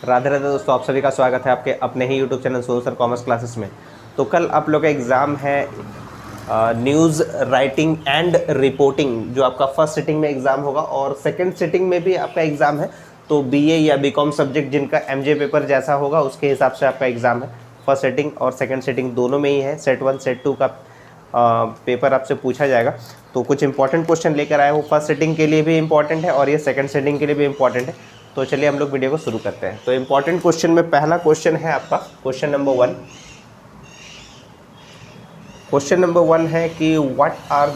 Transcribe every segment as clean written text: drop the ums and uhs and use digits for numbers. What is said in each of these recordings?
राधे राधे दोस्तों, आप सभी का स्वागत है आपके अपने ही YouTube channel Sonu sir commerce classes में। तो कल आप लोग का एग्ज़ाम है न्यूज़ राइटिंग एंड रिपोर्टिंग, जो आपका फर्स्ट सिटिंग में एग्ज़ाम होगा और सेकंड सिटिंग में भी आपका एग्ज़ाम है। तो बीए या बीकॉम सब्जेक्ट जिनका एमजे पेपर जैसा होगा उसके हिसाब से आपका एग्ज़ाम है। फर्स्ट सिटिंग और सेकंड सिटिंग दोनों में ही है। सेट 1 सेट 2 का पेपर आपसे पूछा जाएगा। तो कुछ इंपॉर्टेंट क्वेश्चन लेकर आए हो, फर्स्ट सिटिंग के लिए भी इंपॉर्टेंट है और ये सेकंड सिटिंग के लिए भी इंपॉर्टेंट है। तो चलिए हम लोग वीडियो को शुरू करते हैं। तो इंपॉर्टेंट क्वेश्चन में पहला क्वेश्चन है आपका क्वेश्चन नंबर 1। क्वेश्चन नंबर 1 है कि what are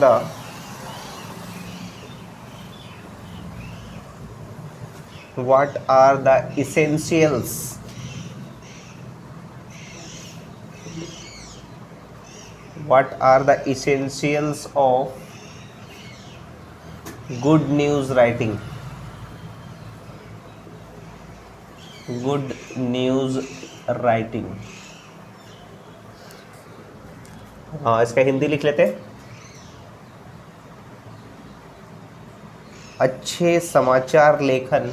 the essentials what are the essentials of good news writing? Good news writing. हाँ, इसका हिंदी लिख लेते हैं। अच्छे समाचार लेखन,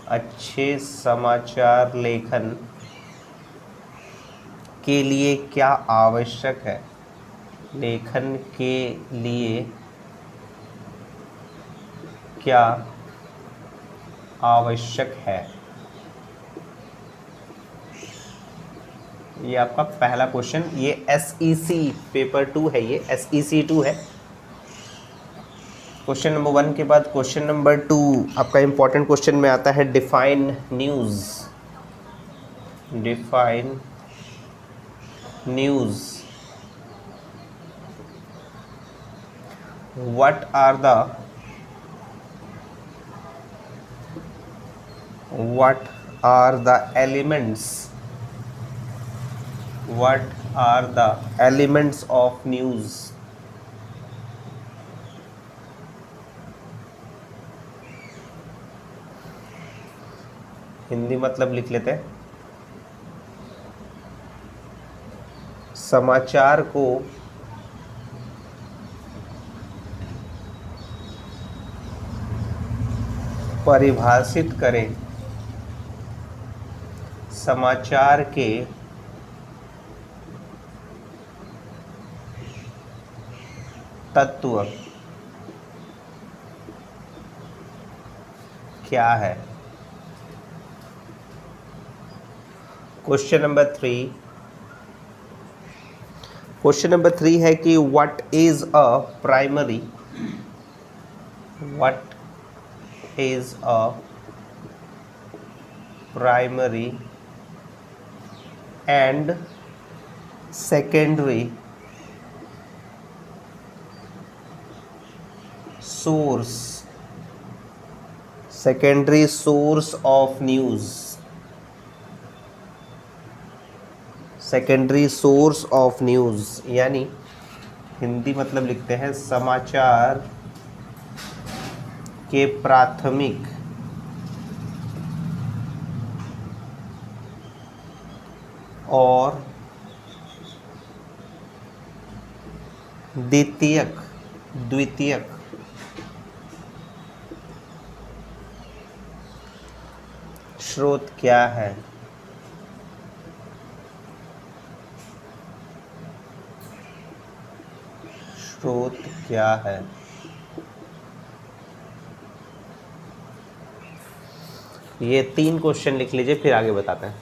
अच्छे समाचार लेखन के लिए क्या आवश्यक है? लेखन के लिए क्या आवश्यक है? ये आपका पहला क्वेश्चन। ये SEC पेपर 2 है, ये SEC 2 है। क्वेश्चन नंबर 1 के बाद क्वेश्चन नंबर 2 आपका इंपॉर्टेंट क्वेश्चन में आता है define news. Define news. What are the elements of news? Hindi मतलब लिख लेते हैं। समाचार को परिभाषित करें। समाचार के तत्व क्या है? Question number 3। क्वेश्चन नंबर 3 है कि what is a primary and secondary source of news? Secondary source of news यानी हिंदी मतलब लिखते हैं समाचार के प्राथमिक और द्वितीयक स्रोत क्या है? स्रोत क्या है? ये 3 क्वेश्चन लिख लीजिए, फिर आगे बताते हैं।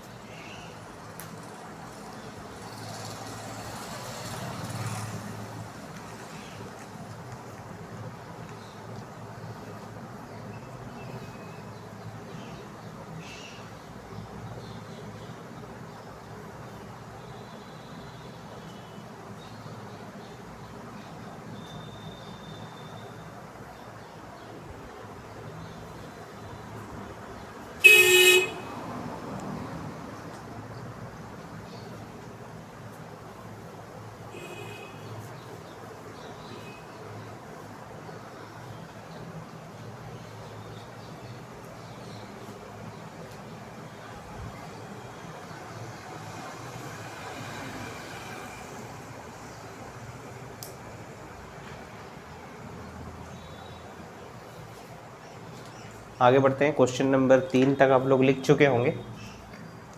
आगे बढ़ते हैं, क्वेश्चन नंबर 3 तक आप लोग लिख चुके होंगे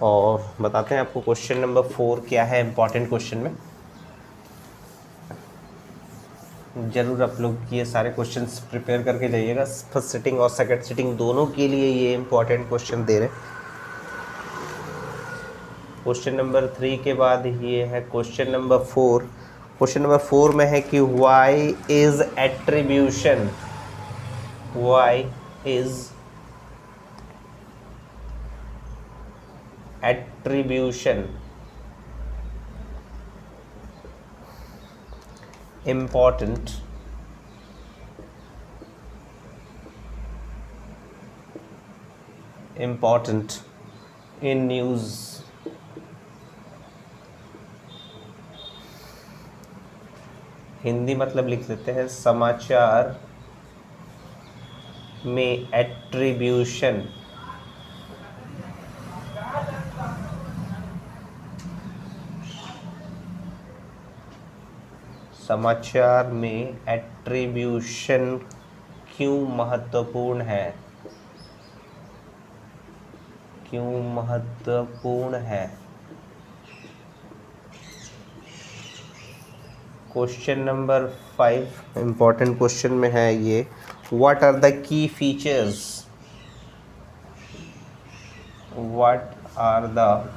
और बताते हैं आपको क्वेश्चन नंबर 4 क्या है इम्पॉर्टेंट क्वेश्चन में। ज़रूर आप लोग ये सारे क्वेश्चंस प्रिपेयर करके जाइएगा, फर्स्ट सिटिंग और सेकंड सिटिंग दोनों के लिए ये इम्पॉर्टेंट क्वेश्चन दे रहे हैं। क्वेश्चन नंबर 3 के बाद ये है क्वेश्चन नंबर 4। क्वेश्चन नंबर 4 में है कि why is attribution, why is attribution important in news। Hindi मतलब लिख लेते हैं समाचार में एट्रीब्यूशन, समाचार में एट्रीब्यूशन क्यों महत्वपूर्ण है, क्यों महत्वपूर्ण है। क्वेश्चन नंबर 5 इम्पॉर्टेंट क्वेश्चन में है ये, what are the key features, what are the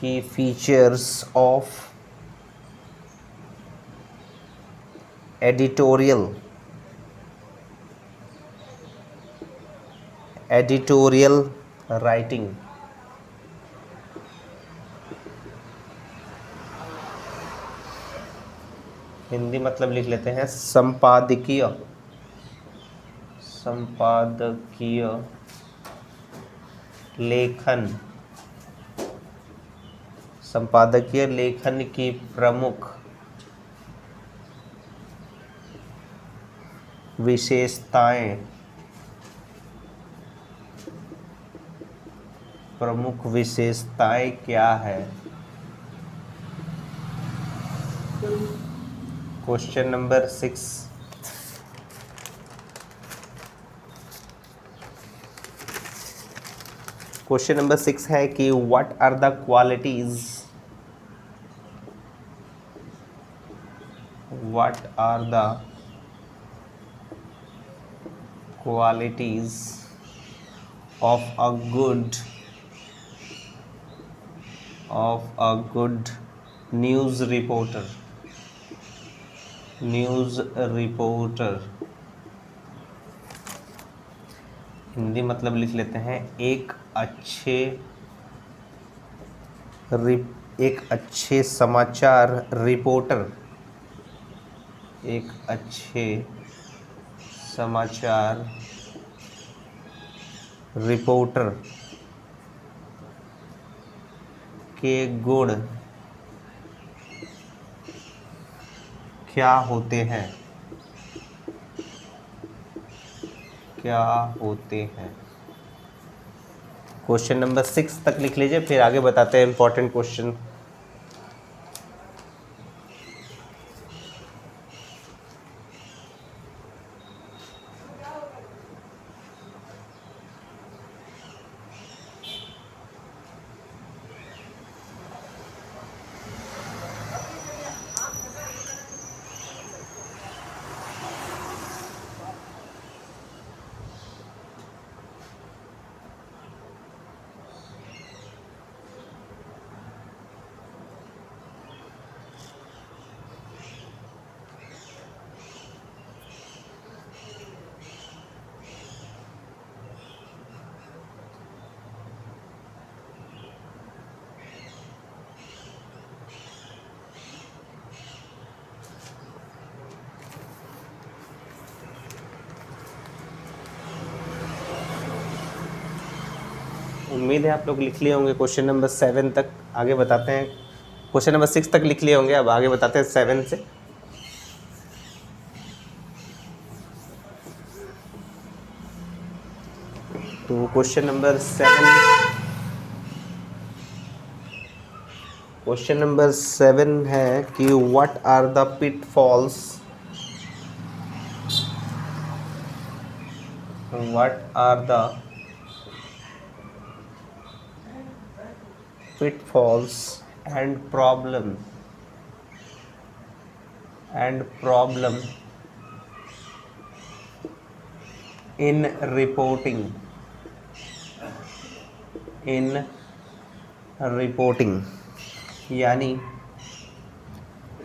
key features of editorial writing. Hindi मतलब लिख लेते हैं संपादकीय लेखन, संपादकीय लेखन की प्रमुख विशेषताएं, क्या है। क्वेश्चन नंबर 6, क्वेश्चन नंबर 6 है कि what are the qualities, what are the qualities of a good news reporter, Hindi मतलब लिख लेते हैं एक अच्छे समाचार रिपोर्टर, एक अच्छे समाचार रिपोर्टर के गुण क्या होते हैं, क्वेश्चन नंबर 6 तक लिख लीजिए, फिर आगे बताते हैं इंपॉर्टेंट क्वेश्चन। उम्मीद है आप लोग लिख लिए होंगे क्वेश्चन नंबर 7 तक। आगे बताते हैं, क्वेश्चन नंबर 6 तक लिख लिए होंगे, अब आगे बताते हैं 7 से। तो क्वेश्चन नंबर 7 है कि what are the pitfalls What are the pitfalls and problem in reporting यानी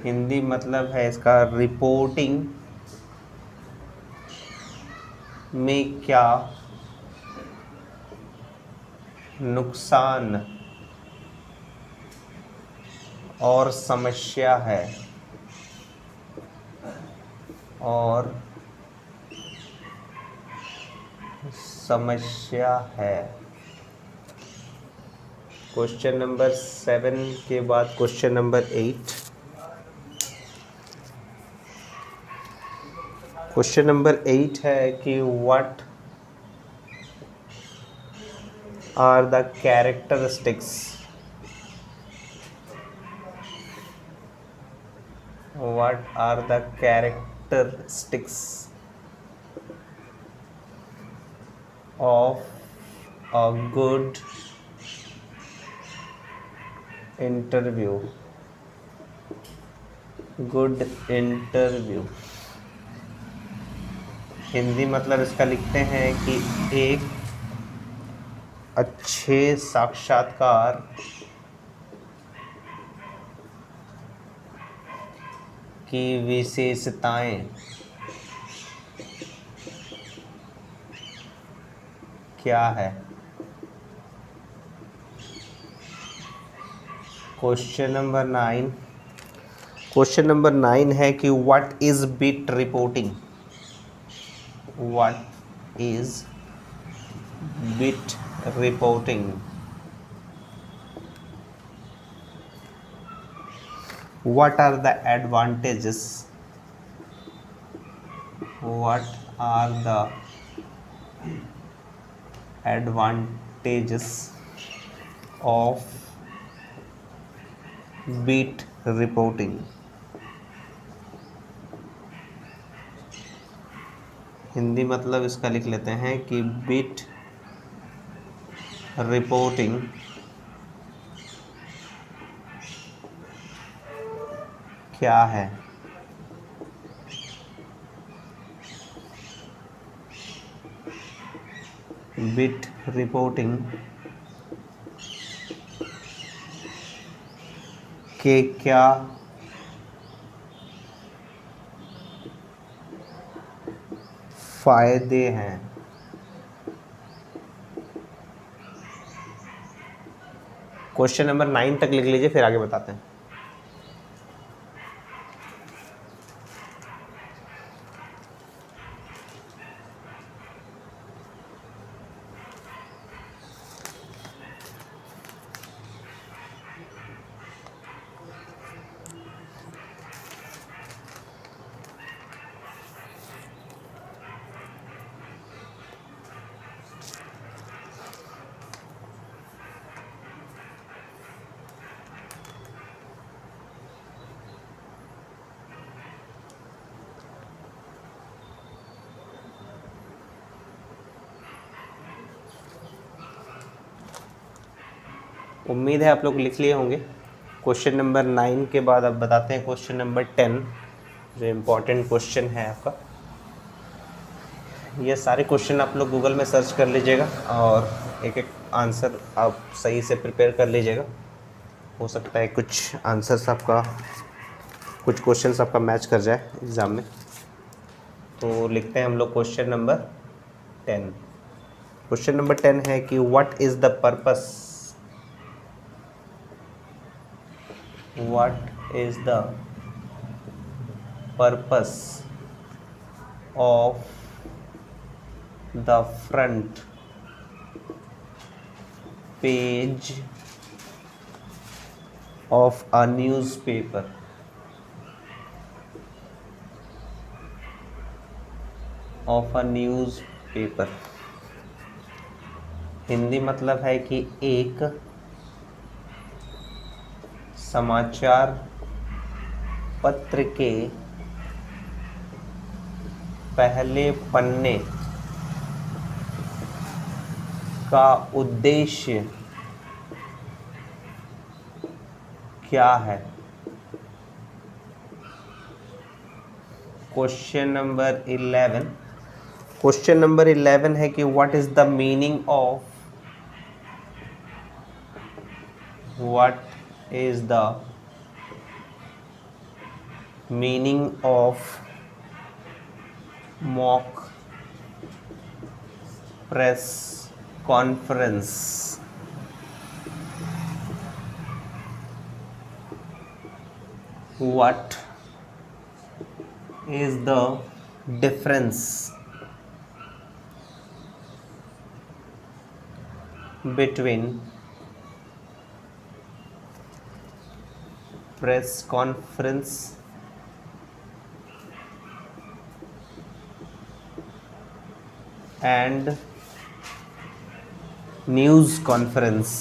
हिंदी मतलब है इसका रिपोर्टिंग में क्या नुकसान और समस्या है क्वेश्चन नंबर 7 के बाद क्वेश्चन नंबर 8। क्वेश्चन नंबर 8 है कि what are the characteristics of a good interview Hindi मतलब इसका लिखते हैं कि एक अच्छे साक्षात्कार की विशेषताएं क्या है। क्वेश्चन नंबर 9 है कि what is bit reporting. What are the advantages of beat reporting? Hindi मतलब इसका लिख लेते हैं कि बीट रिपोर्टिंग क्या है। बीट रिपोर्टिंग के क्या फायदे हैं। क्वेश्चन नंबर 9 तक लिख लीजिए, फिर आगे बताते हैं। उम्मीद है आप लोग लिख लिए होंगे। क्वेश्चन नंबर 9 के बाद अब बताते हैं क्वेश्चन नंबर 10, जो इम्पोर्टेंट क्वेश्चन है आपका। ये सारे क्वेश्चन आप लोग गूगल में सर्च कर लीजिएगा और एक एक आंसर आप सही से प्रिपेयर कर लीजिएगा। हो सकता है कुछ क्वेश्चंस आपका मैच कर जाए एग्ज़ाम में। तो लिखते हैं हम लोग क्वेश्चन नंबर 10। क्वेश्चन नंबर 10 है कि what is the purpose of the front page of a newspaper? Hindi मतलब है कि एक समाचार पत्र के पहले पन्ने का उद्देश्य क्या है? क्वेश्चन नंबर 11 है कि what is the meaning of mock press conference? What is the difference between press conference and news conference?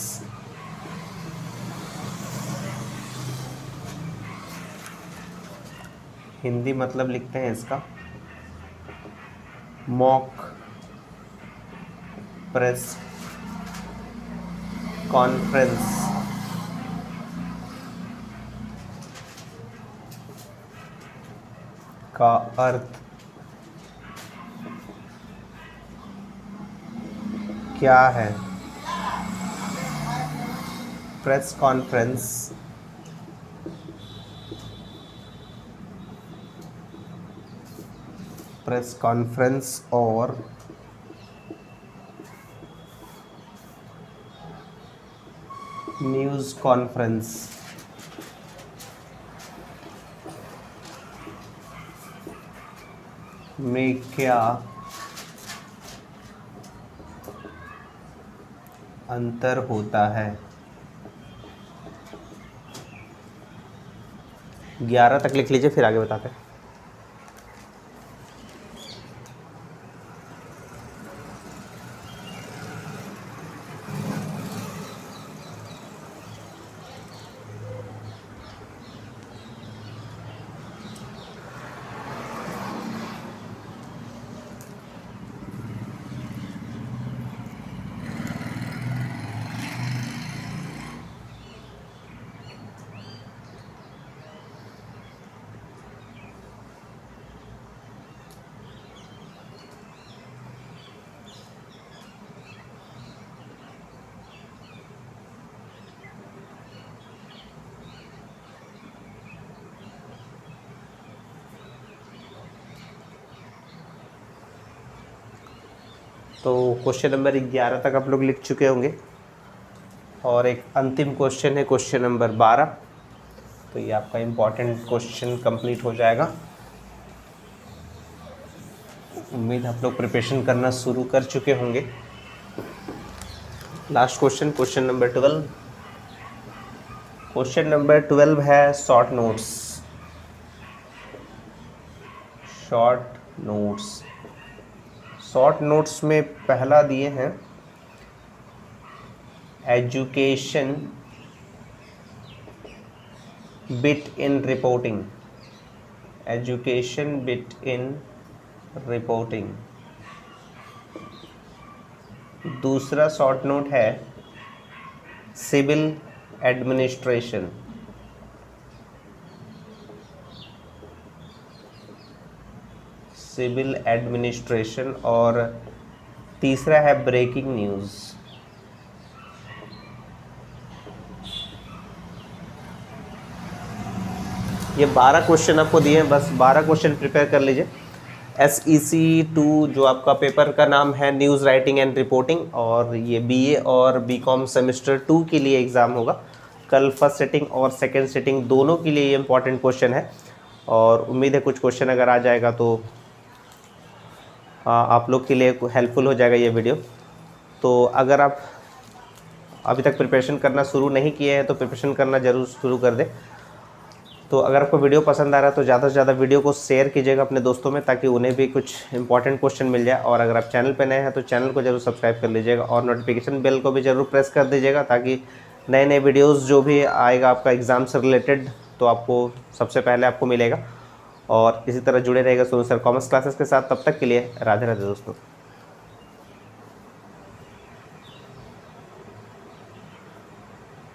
Hindi मतलब लिखते हैं इसका मॉक प्रेस कॉन्फ्रेंस का अर्थ क्या है? प्रेस कॉन्फ्रेंस और न्यूज़ कॉन्फ्रेंस में क्या अंतर होता है? 11 तक लिख लीजिए, फिर आगे बताते हैं। तो क्वेश्चन नंबर 11 तक आप लोग लिख चुके होंगे और एक अंतिम क्वेश्चन है क्वेश्चन नंबर 12। तो ये आपका इम्पॉर्टेंट क्वेश्चन कंप्लीट हो जाएगा। उम्मीद आप लोग प्रिपरेशन करना शुरू कर चुके होंगे। Last question number 12। Question number 12 है शॉर्ट नोट्स में पहला दिए हैं एजुकेशन बिट इन रिपोर्टिंग। दूसरा शॉर्ट नोट है सिविल एडमिनिस्ट्रेशन और तीसरा है ब्रेकिंग न्यूज़। ये 12 क्वेश्चन आपको दिए हैं, बस 12 क्वेश्चन प्रिपेयर कर लीजिए। SEC 2 जो आपका पेपर का नाम है न्यूज़ राइटिंग एंड रिपोर्टिंग, और ये BA और BCom सेमेस्टर 2 के लिए एग्ज़ाम होगा। कल फर्स्ट सिटिंग और सेकंड सिटिंग दोनों के लिए ये इंपॉर्टेंट क्वेश्चन है और उम्मीद है कुछ क्वेश्चन अगर आ जाएगा तो आप लोग के लिए हेल्पफुल हो जाएगा ये वीडियो। तो अगर आप अभी तक प्रिपरेशन करना शुरू नहीं किए हैं तो प्रिपरेशन करना ज़रूर शुरू कर दें। तो अगर आपको वीडियो पसंद आ रहा है तो ज़्यादा से ज़्यादा वीडियो को शेयर कीजिएगा अपने दोस्तों में, ताकि उन्हें भी कुछ इंपॉर्टेंट क्वेश्चन मिल जाए। और अगर आप चैनल पर नए हैं तो चैनल को जरूर सब्सक्राइब कर लीजिएगा और नोटिफिकेशन बेल को भी ज़रूर प्रेस कर दीजिएगा, ताकि नए नए वीडियोज़ जो भी आएगा आपका एग्ज़ाम से रिलेटेड तो आपको सबसे पहले आपको मिलेगा। और इसी तरह जुड़े रहेगा सोनू सर कॉमर्स क्लासेस के साथ। तब तक के लिए राधे राधे दोस्तों।